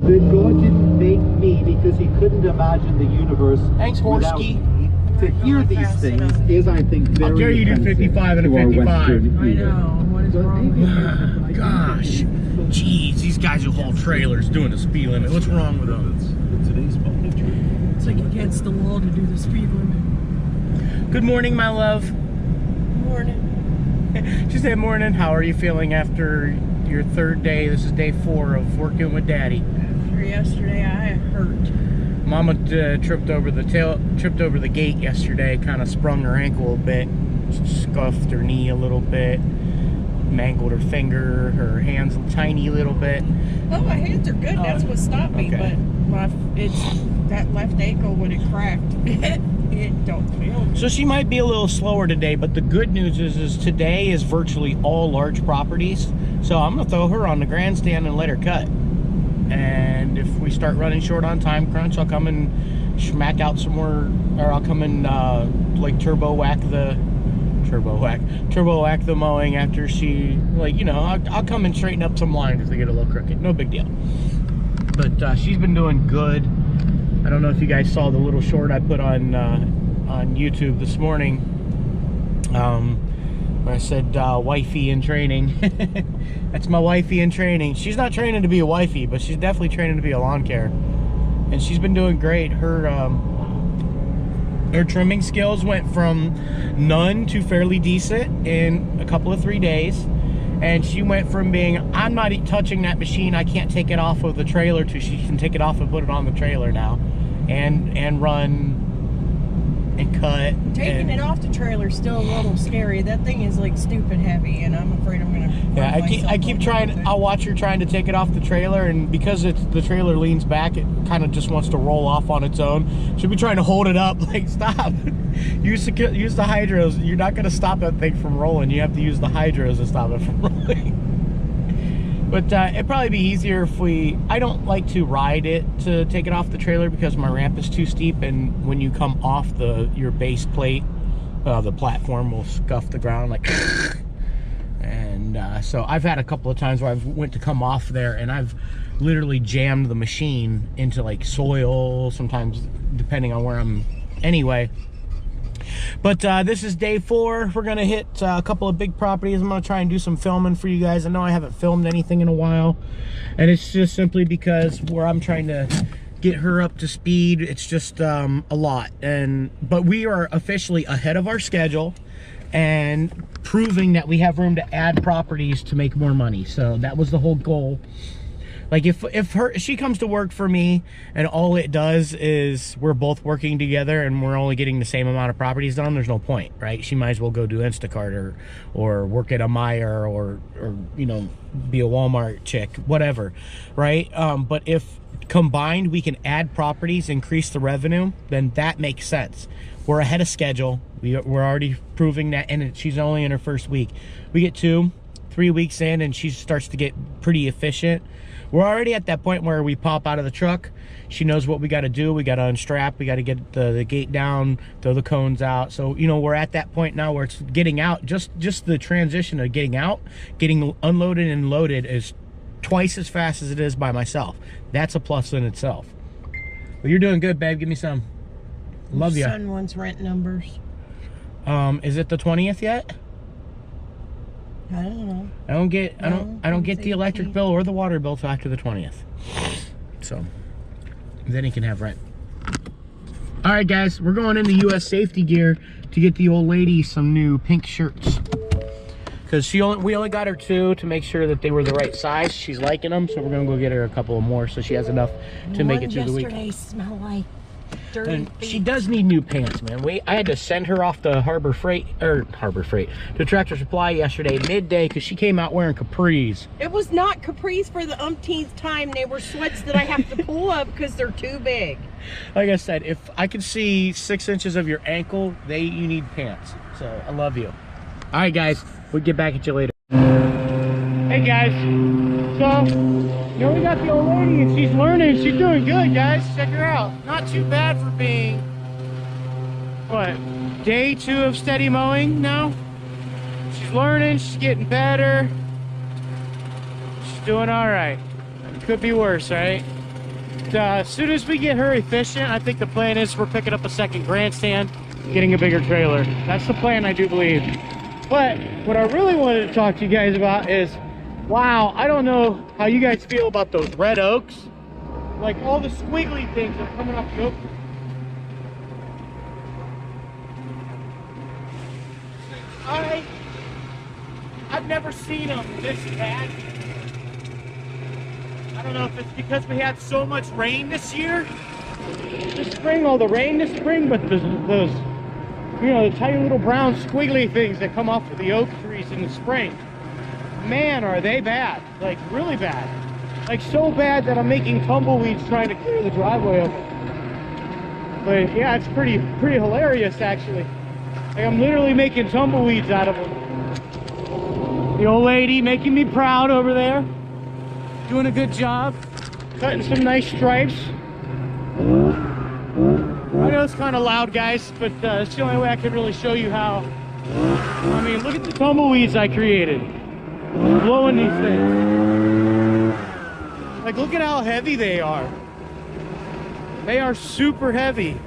that God didn't make me because he couldn't imagine the universe. Thanks, without Horsky. me. To hear these things is, I think, very How dare you do 55 and a 55? I know. What is wrong with you? Gosh. Jeez, these guys who haul trailers doing the speed limit. What's wrong with them? It's like against the law to do the speed limit. Good morning, my love. Morning. She said morning. How are you feeling after your third day? This is day 4 of working with Daddy. After yesterday, I hurt. Mama tripped over the gate yesterday, kind of sprung her ankle a bit, scuffed her knee a little bit, mangled her finger, her hands a tiny little bit. Oh, my hands are good. That's what stopped me. Okay. But it's that left ankle when it cracked. It don't feel. So she might be a little slower today, but the good news is today is virtually all large properties. So I'm gonna throw her on the grandstand and let her cut. And if we start running short on time crunch, I'll come and smack out some more, or I'll come and like turbo whack the mowing after she, like, you know, I'll come and straighten up some lines if they get a little crooked. No big deal. But she's been doing good. I don't know if you guys saw the little short I put on YouTube this morning. Where I said wifey in training. That's my wifey in training. She's not training to be a wifey, but she's definitely training to be a lawn care. And she's been doing great. Her trimming skills went from none to fairly decent in a couple of 3 days. And she went from being, I'm not touching that machine, I can't take it off of the trailer, to she can take it off and put it on the trailer now. And run and cut. Taking it off the trailer is still a little scary. That thing is like stupid heavy, and I'm afraid I'm gonna. Yeah, I keep trying. I'll watch her trying to take it off the trailer, and because the trailer leans back, it kind of just wants to roll off on its own. She'll be trying to hold it up, like, stop. use the hydros. You're not gonna stop that thing from rolling. You have to use the hydros to stop it from rolling. But it'd probably be easier if I don't like to ride it to take it off the trailer because my ramp is too steep, and when you come off your base plate, the platform will scuff the ground like and so I've had a couple of times where I've went to come off there and I've literally jammed the machine into like soil, sometimes depending on where I'm anyway. But this is day 4. We're gonna hit a couple of big properties. I'm gonna try and do some filming for you guys. I know I haven't filmed anything in a while, and it's just simply because where I'm trying to get her up to speed, it's just a lot. But we are officially ahead of our schedule and proving that we have room to add properties to make more money. So that was the whole goal. Like if she comes to work for me and all it does is we're both working together and we're only getting the same amount of properties done, there's no point, right? She might as well go do Instacart or work at a Meijer or you know, be a Walmart chick, whatever, right? But if combined we can add properties, increase the revenue, then that makes sense. We're ahead of schedule. We're already proving that, and she's only in her first week. We get 2-3 weeks in and she starts to get pretty efficient. We're already at that point where we pop out of the truck. She knows what we got to do. We got to unstrap. We got to get the gate down, throw the cones out. So, you know, we're at that point now where it's getting out. Just the transition of getting out, getting unloaded and loaded is twice as fast as it is by myself. That's a plus in itself. Well, you're doing good, babe. Give me some. Love you. Your son wants rent numbers. Is it the 20th yet? I don't know. I don't get the electric bill or the water bill till after the 20th. So then he can have rent. All right, guys, we're going into U.S. safety gear to get the old lady some new pink shirts. Because we only got her 2 to make sure that they were the right size. She's liking them, so we're gonna go get her a couple of more so she has enough to make it through the week. Yesterday smell like dirty And feet. she does need new pants, man. I had to send her off to to Tractor Supply yesterday midday because she came out wearing capris. It was not capris for the umpteenth time. They were sweats that I have to pull up because they're too big. Like I said, if I could see 6 inches of your ankle, you need pants. So I love you. All right, guys, we'll get back at you later. Hey guys, so we got the old lady and she's learning. She's doing good, guys. Check her out. Not too bad for being, what, day 2 of steady mowing now? She's learning, she's getting better. She's doing all right. It could be worse, right? But as soon as we get her efficient, I think the plan is we're picking up a second grandstand, getting a bigger trailer. That's the plan, I do believe. But what I really wanted to talk to you guys about is, wow, I don't know how you guys feel about those red oaks. Like all the squiggly things that are coming off the oak. I've never seen them this bad. I don't know if it's because we had so much rain this year. This spring, all the rain this spring, but those, you know, the tiny little brown squiggly things that come off of the oak trees in the spring. Man, are they bad. Like, really bad. Like, so bad that I'm making tumbleweeds trying to clear the driveway of it. But yeah, it's pretty hilarious, actually. Like, I'm literally making tumbleweeds out of them. The old lady making me proud over there. Doing a good job. Cutting some nice stripes. I know it's kind of loud, guys, but it's the only way I can really show you how. I mean, look at the tumbleweeds I created. Blowing these things. Like, look at how heavy they are. They are super heavy.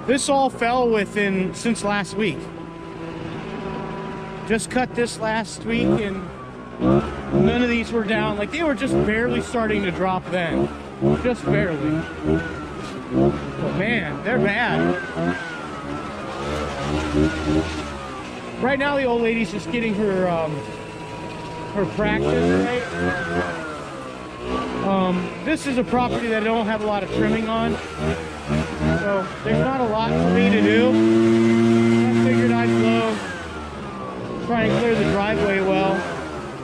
This all fell within since last week. Just cut this last week and none of these were down. Like, they were just barely starting to drop then. Just barely. But man, they're bad. Right now the old lady's just getting her practice right. This is a property that I don't have a lot of trimming on. So there's not a lot for me to do. I figured I'd blow, try and clear the driveway well.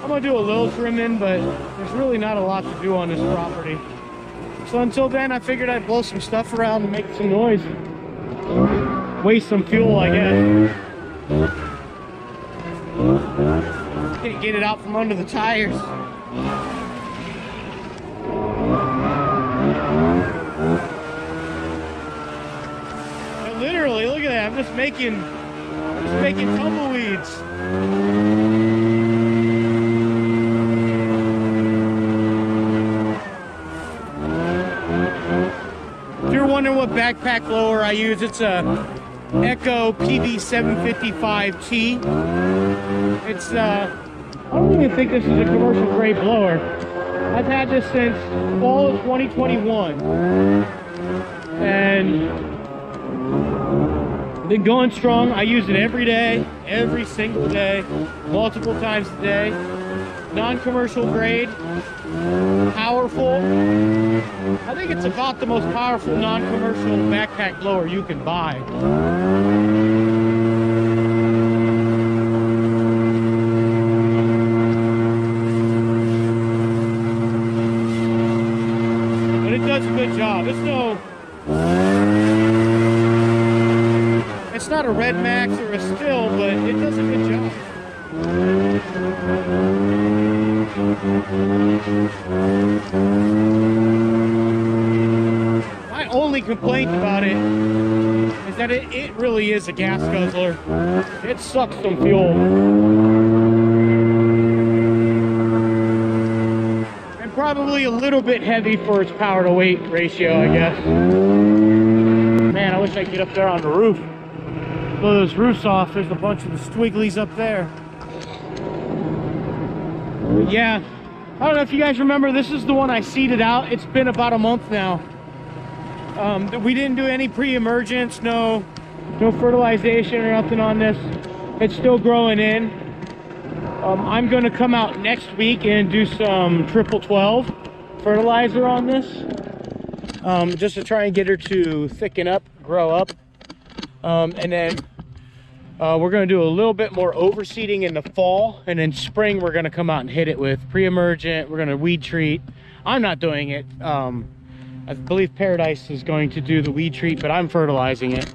I'm gonna do a little trimming, but there's really not a lot to do on this property. So until then, I figured I'd blow some stuff around and make some noise. Waste some fuel, I guess. Can't get it out from under the tires. Literally, look at that. I'm just making tumbleweeds. If you're wondering what backpack blower I use, it's a Echo PV755T. It's I don't even think this is a commercial grade blower. I've had this since fall of 2021. And been going strong. I use it every day, every single day, multiple times a day. Non-commercial grade, powerful. I think it's about the most powerful non-commercial backpack blower you can buy. But it does a good job. It's not a Red Max or a Still, but it does a good job. My only complaint about it is that it really is a gas guzzler. It sucks some fuel. And probably a little bit heavy for its power to weight ratio, I guess. Man, I wish I could get up there on the roof. Blow those roofs off. There's a bunch of the squigglies up there. But yeah, I don't know if you guys remember, this is the one I seeded out. It's been about a month now. We didn't do any pre-emergence, no fertilization or nothing on this. It's still growing in. I'm going to come out next week and do some 12 fertilizer on this, just to try and get her to thicken up, grow up. And then we're going to do a little bit more overseeding in the fall, and in spring we're going to come out and hit it with pre-emergent. We're going to weed treat. I'm not doing it. I believe Paradise is going to do the weed treat, but I'm fertilizing it.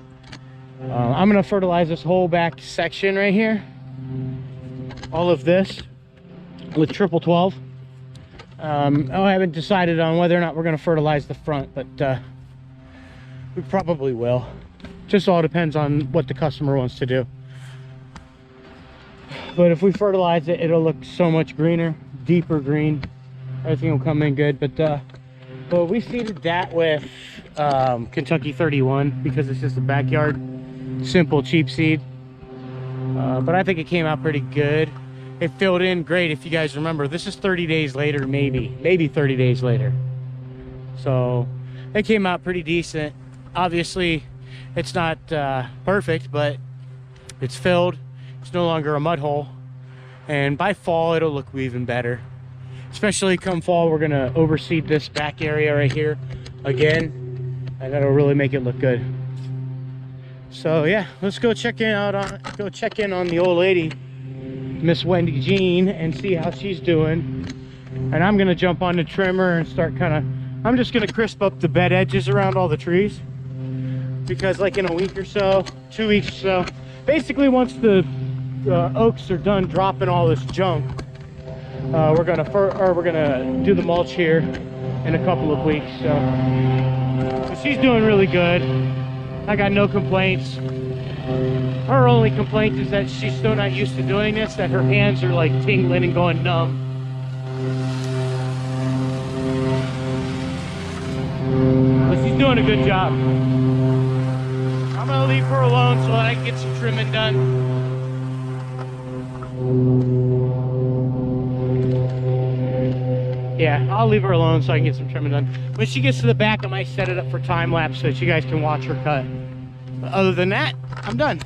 I'm going to fertilize this whole back section right here. all of this with triple 12. I haven't decided on whether or not we're going to fertilize the front, but we probably will. Just all depends on what the customer wants to do. But if we fertilize it, it'll look so much greener, deeper green. Everything will come in good. But we seeded that with Kentucky 31 because it's just a backyard, simple, cheap seed. But I think it came out pretty good. It filled in great. If you guys remember, this is 30 days later, maybe 30 days later. So it came out pretty decent. Obviously, it's not perfect, but it's filled. It's no longer a mud hole. And by fall, it'll look even better. Especially come fall, we're gonna overseed this back area right here again, and that'll really make it look good. So yeah, let's go check in on the old lady, Miss Wendy Jean, and see how she's doing. And I'm gonna jump on the trimmer and start I'm just gonna crisp up the bed edges around all the trees, because like in a week or so, 2 weeks or so, basically once the oaks are done dropping all this junk, we're gonna do the mulch here in a couple of weeks. So she's doing really good. I got no complaints. Her only complaint is that she's still not used to doing this, that her hands are like tingling and going numb. But she's doing a good job. I'm gonna leave her alone so that I can get some trimming done. Yeah, I'll leave her alone so I can get some trimming done. When she gets to the back, I might set it up for time lapse so that you guys can watch her cut. But other than that, I'm done.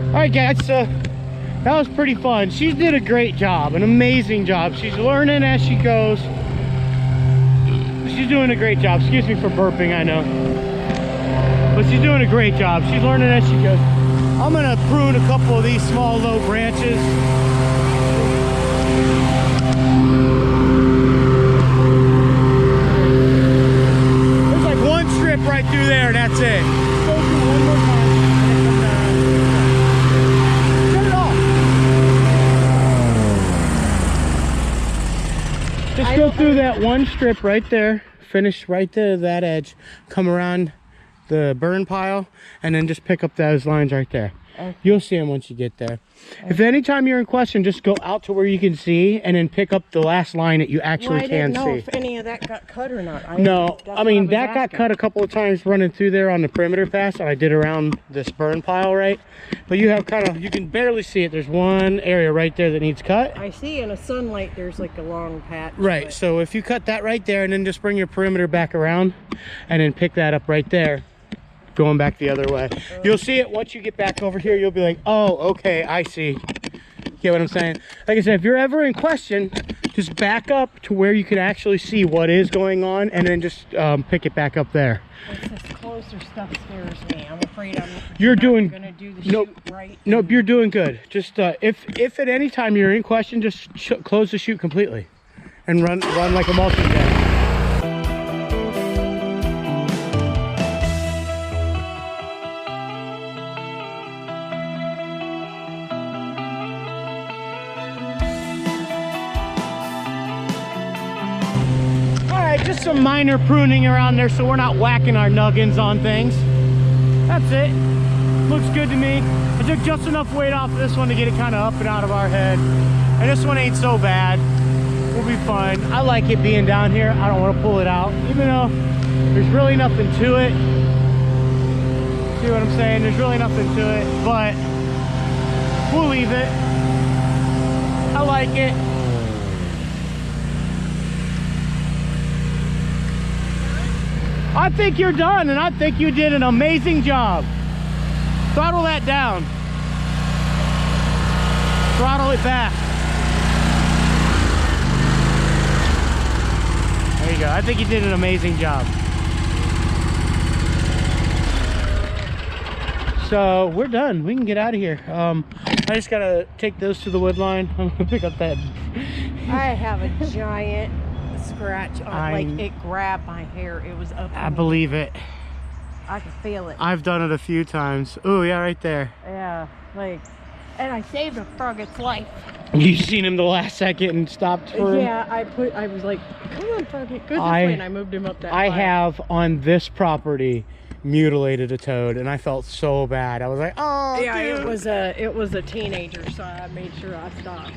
Alright guys, that was pretty fun. She did a great job, an amazing job. She's learning as she goes. She's doing a great job. Excuse me for burping, I know. But she's doing a great job. She's learning as she goes. I'm gonna prune a couple of these small low branches. There's like one strip right through there, and that's it. Go through one more time. Just go through that one strip right there, finish right there, that edge, come around the burn pile, and then just pick up those lines right there. Okay. You'll see them once you get there. If anytime you're in question, just go out to where you can see and then pick up the last line that you actually I can didn't know see. if any of that got cut or not. No, that's I what mean, was that got asking. cut a couple of times running through there on the perimeter pass that I did around this burn pile, right? But you have kind of, you can barely see it. There's one area right there that needs cut. I see in a sunlight there's like a long patch. Right, but- so if you cut that right there and then just bring your perimeter back around and then pick that up right there, going back the other way. You'll see it once you get back over here. You'll be like, oh, okay, I see. Get what I'm saying? Like I said, if you're ever in question, just back up to where you can actually see what is going on and then just pick it back up there. It's this closer stuff scares me. I'm afraid I'm You're not doing gonna do the nope, shoot right. Nope, you're doing good. Just if at any time you're in question, just close the chute completely and run like a multi-jet. Just some minor pruning around there so we're not whacking our nuggins on things. That's it. Looks good to me. I took just enough weight off of this one to get it kind of up and out of our head. And this one ain't so bad. We'll be fine. I like it being down here. I don't want to pull it out, even though there's really nothing to it. See what I'm saying? There's really nothing to it, but we'll leave it. I like it. I think you're done, and I think you did an amazing job. Throttle that down. Throttle it back. There you go. I think you did an amazing job. So we're done. We can get out of here. I just gotta take those to the wood line. I'm gonna pick up that. I have a giant scratch on, like it grabbed my hair. It was up. I believe it. I can feel it. I've done it a few times. Oh yeah, right there. Yeah, like, and I saved a frog its life. You seen him the last second and stopped for him? Yeah, I was like, come on, frog, go this way, and I moved him up that I line. have on this property mutilated a toad, and I felt so bad. I was like, oh yeah, dude. it was a teenager, so I made sure I stopped.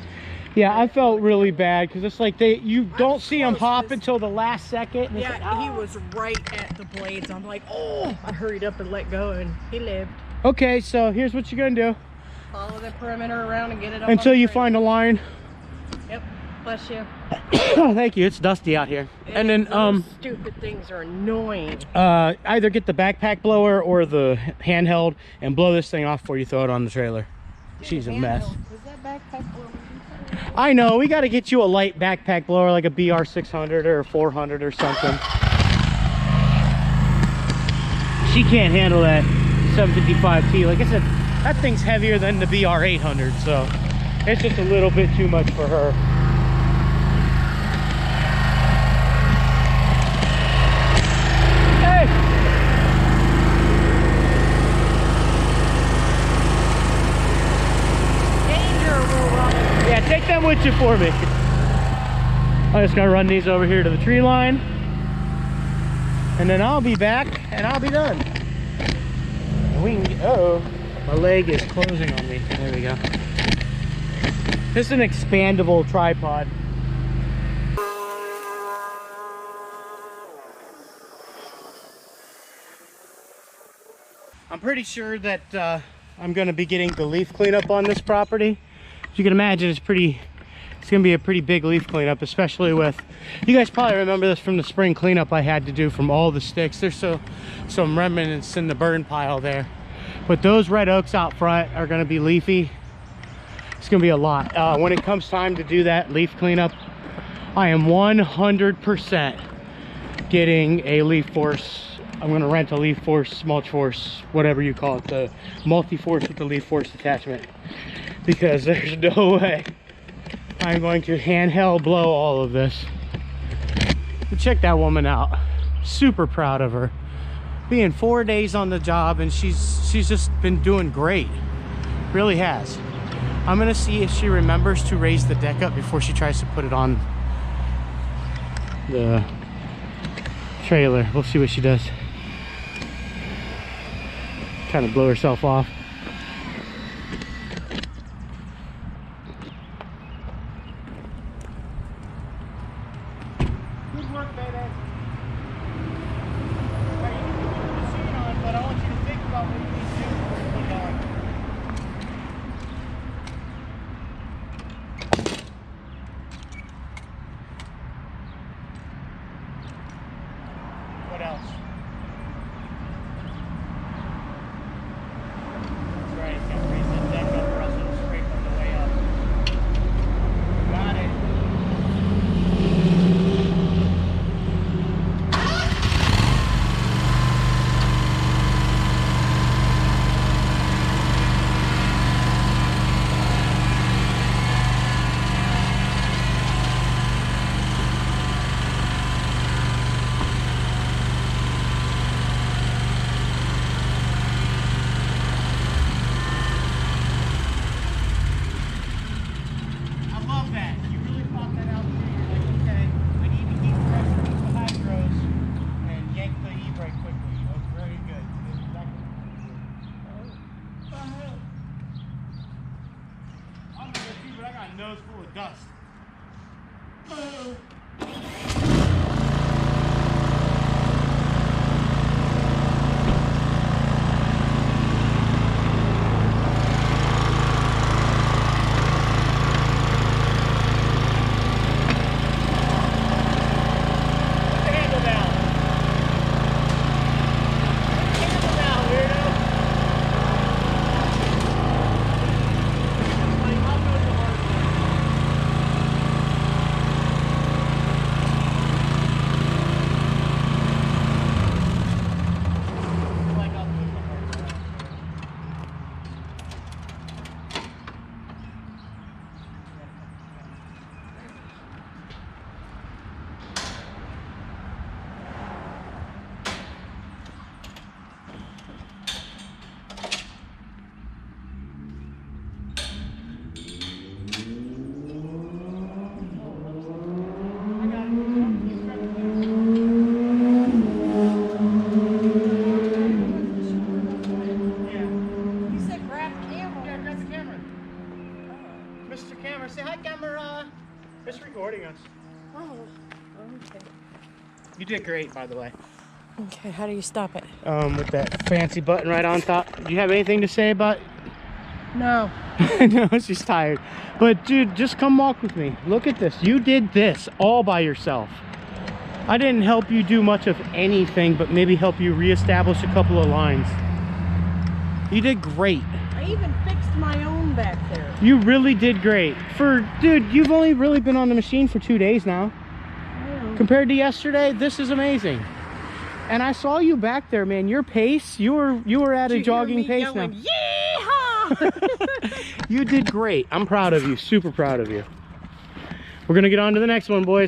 Yeah, I felt really bad because it's like you don't see him close hop this- until the last second. And it's Yeah, like, he oh. was right at the blades. I'm like, oh! I hurried up and let go, and he lived. Okay, so here's what you're gonna do Follow the perimeter around and get it up until on the you trailer. find a line. Yep, bless you. Oh, thank you. It's dusty out here. And then Those stupid things are annoying. either get the backpack blower or the handheld and blow this thing off before you throw it on the trailer. She's a mess. Was that backpack blower? I know, we got to get you a light backpack blower like a BR 600 or a 400 or something. She can't handle that 755T. Like I said, that thing's heavier than the BR 800, so it's just a little bit too much for her. Hey! Yeah, take them with you for me. I'm just gonna run these over here to the tree line, and then I'll be back and I'll be done. And we can get, uh-oh, my leg is closing on me. There we go. This is an expandable tripod. I'm pretty sure that I'm gonna be getting the leaf cleanup on this property. As you can imagine, it's gonna be a pretty big leaf cleanup, especially with, you guys probably remember this from the spring cleanup I had to do from all the sticks. There's some remnants in the burn pile there, but those red oaks out front are gonna be leafy. It's gonna be a lot. When it comes time to do that leaf cleanup, I am 100% getting a leaf force. I'm gonna rent a leaf force, mulch force, whatever you call it, the multi-force with the leaf force attachment, because there's no way I'm going to handheld blow all of this. But check that woman out. Super proud of her. Being 4 days on the job, and she's just been doing great. Really has. I'm gonna see if she remembers to raise the deck up before she tries to put it on the trailer. We'll see what she does. Trying to blow herself off. work, baby. Right, you can put the machine on, but I want you to think about what you need to do before you put it on. What else? That's right, you gotta raise that deck up for us to scrape on the way up. Got it. Nose full of dust. Mr. Camera, say hi, camera. Just recording us. Oh, okay. You did great, by the way. Okay, how do you stop it? With that fancy button right on top. Do you have anything to say about? No. No, she's tired. But dude, just come walk with me. Look at this. You did this all by yourself. I didn't help you do much of anything, but maybe help you reestablish a couple of lines. You did great. I even fixed my own back there. You really did great. Dude, you've only really been on the machine for 2 days now. Compared to yesterday, this is amazing. And I saw you back there, man. Your pace, you were at a jogging pace now. Yeehaw! You did great. I'm proud of you. Super proud of you. We're gonna get on to the next one, boys.